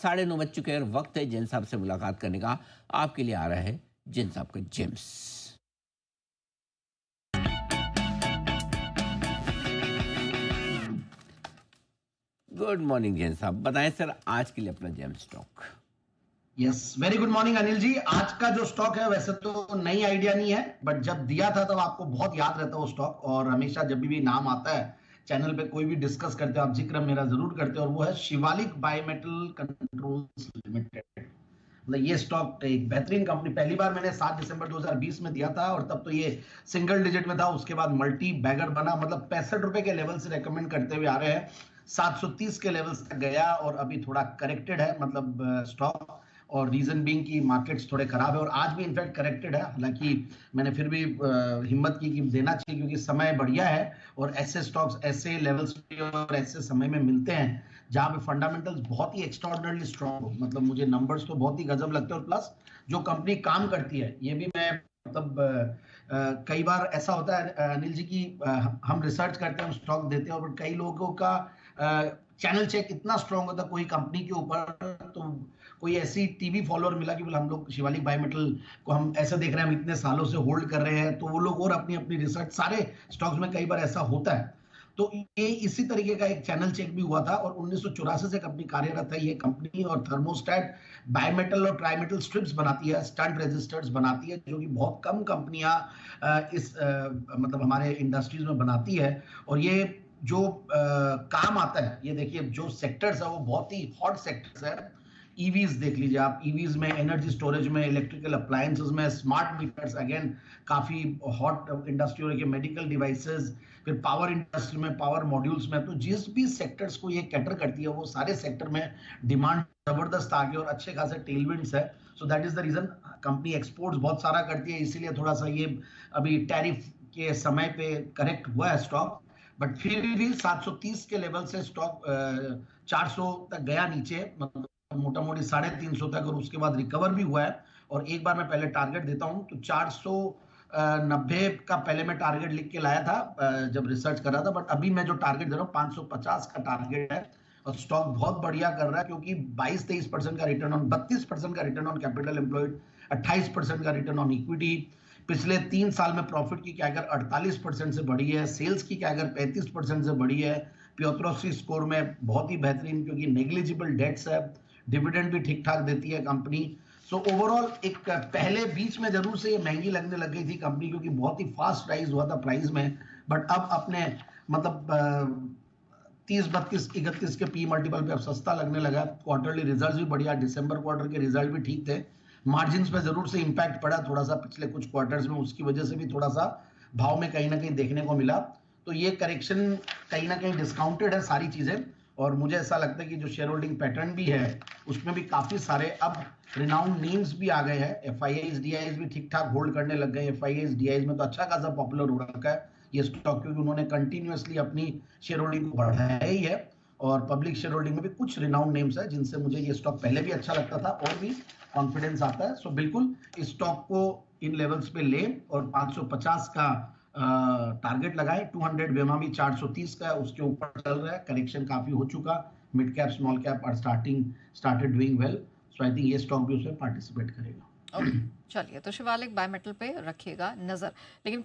9:30 बज चुके हैं और वक्त है जैन साहब से मुलाकात करने का। आपके लिए आ रहा है जैन साहब का जेम्स। गुड मॉर्निंग जैन साहब, बताएं सर आज के लिए अपना gem stock. Yes, very good morning Anil ji. आज का जो स्टॉक है वैसे तो नई आइडिया नहीं है, बट जब दिया था तब आपको बहुत याद रहता है वो स्टॉक, और हमेशा जब भी नाम आता है चैनल पे कोई भी डिस्कस करते हो आप जिक्र मेरा जरूर करते हो, और वो है शिवालिक बायोमेटल कंट्रोल्स लिमिटेड। मतलब ये स्टॉक एक बेहतरीन कंपनी, पहली बार मैंने 7 दिसंबर 2020 में दिया था और तब तो ये सिंगल डिजिट में था, उसके बाद मल्टी बैगर बना, मतलब 65 रुपए के लेवल से रेकमेंड करते हुए आ रहे हैं, 730 के लेवल्स तक गया और अभी थोड़ा करेक्टेड है मतलब स्टॉक। और रीजन बीइंग कि मार्केट्स थोड़े खराब है और आज भी इनफैक्ट करेक्टेड है, हालांकि मैंने फिर भी हिम्मत की कि देना चाहिए क्योंकि समय बढ़िया है और ऐसे स्टॉक्स ऐसे लेवल्स पे और ऐसे समय में मिलते हैं जहां पे फंडामेंटल्स बहुत ही एक्स्ट्राऑर्डिनरली स्ट्रांग हो। मतलब मुझे नंबर्स तो बहुत ही गजब लगते हैं और प्लस जो कंपनी काम करती है ये भी मैं मतलब कई बार ऐसा होता है अनिल जी की हम रिसर्च करते हैं, हम स्टॉक देते हैं और कई लोगों का चैनल चेक इतना स्ट्रांग होता है कोई कंपनी के ऊपर, तो कोई ऐसी टीवी फॉलोअर मिला कि बोले हम लोग शिवालिक बायोमेटल को हम ऐसा देख रहे हैं, हम इतने सालों से होल्ड कर रहे हैं, तो वो लोग और अपनी अपनी रिसर्च, सारे स्टॉक्स में कई बार ऐसा होता है। तो ये इसी तरीके का एक चैनल चेक भी हुआ था और 1984 से कंपनी कार्यरत है ये कंपनी, और थर्मोस्टेट बायोमेटल और ट्राईमेटल स्ट्रिप्स बनाती है, स्टंट रेजिस्टर्स बनाती है, जो कि बहुत कम कंपनियां इस मतलब हमारे इंडस्ट्रीज में बनाती है। और ये जो काम आता है, ये देखिए जो सेक्टर्स है वो बहुत ही हॉट सेक्टर्स है। ईवीज देख लीजिए आप, ईवीज में, एनर्जी स्टोरेज में, इलेक्ट्रिकल अप्लायंसेस में, स्मार्ट मीटर्स अगेन काफी हॉट इंडस्ट्री हो रही है, मेडिकल डिवाइसेस, फिर पावर इंडस्ट्री में, पावर मॉड्यूल्स में, तो जिस भी सेक्टर्स को ये कैटर करती है वो सारे सेक्टर में डिमांड जबरदस्त आ गई और अच्छे खासे टेलविंड्स है। So that is the reason company exports बहुत सारा करती है, इसीलिए थोड़ा सा ये अभी टैरिफ के समय पे करेक्ट हुआ है स्टॉक, बट फिर भी 730 के लेवल से स्टॉक 400 तक गया नीचे, मतलब मोटा मोटी 350 तक, और उसके बाद रिकवर भी हुआ है। और एक बार मैं पहले टारगेट देता हूं तो 490 का पहले मैं टारगेट लिख के लाया था जब रिसर्च कर रहा था, बट अभी मैं जो टारगेट दे रहा हूं 550 का टारगेट है। और स्टॉक बहुत बढ़िया कर रहा है क्योंकि 22-23% का रिटर्न ऑन, 32% का रिटर्न ऑन कैपिटल एम्प्लॉयड, 28% का रिटर्न ऑन इक्विटी, पिछले 3 साल में प्रॉफिट की कैगर 48% से बढ़ी है, सेल्स की कैगर 35% से बढ़ी है, पियोट्रोसी स्कोर में बहुत ही बेहतरीन क्योंकि नेग्लिजिबल डेट्स है, डिविडेंड भी ठीक ठाक देती है कंपनी। सो ओवरऑल एक पहले बीच में जरूर से ये महंगी लगने लग गई थी कंपनी क्योंकि बहुत ही फास्ट राइज हुआ था प्राइस में, बट अब अपने मतलब 30, 32, 31 के पी मल्टीपल पे अब सस्ता लगने लगा। क्वार्टरली रिजल्ट्स भी बढ़िया, दिसंबर क्वार्टर के रिजल्ट भी ठीक थे, मार्जिन्स पे जरूर से इंपैक्ट पड़ा थोड़ा सा पिछले कुछ क्वार्टर्स में, उसकी वजह से भी थोड़ा सा भाव में कहीं ना कहीं देखने को मिला। तो ये करेक्शन कहीं ना कहीं डिस्काउंटेड है सारी चीजें, और मुझे ऐसा लगता है कि जो शेयर होल्डिंग पैटर्न भी है उसमें भी काफी सारे अब रिनाउंड नेम्स भी आ गए हैं, एफआईआईज डीआईज भी ठीक ठाक होल्ड करने लग गए। एफआईआईज डीआईज में तो अच्छा खासा पॉपुलर हो रखा है ये स्टॉक क्योंकि उन्होंने कंटिन्यूअसली अपनी शेयर होल्डिंग को बढ़ाया ही है, और पब्लिक शेयर होल्डिंग में भी कुछ रिनाउंड नेम्स है जिनसे मुझे ये स्टॉक पहले भी अच्छा लगता था और भी कॉन्फिडेंस आता है। सो बिल्कुल इस स्टॉक को इन लेवल्स पे ले और 550 का टारगेट लगाए, 200 वेमा भी 430 का उसके ऊपर चल रहा है, करेक्शन काफी हो चुका, mid cap small cap are started doing well, so I think ये स्टॉक भी उसमें पार्टिसिपेट करेगा। ओके, चलिए तो शिवालिक बायोमेटल पे रखिएगा नजर। लेकिन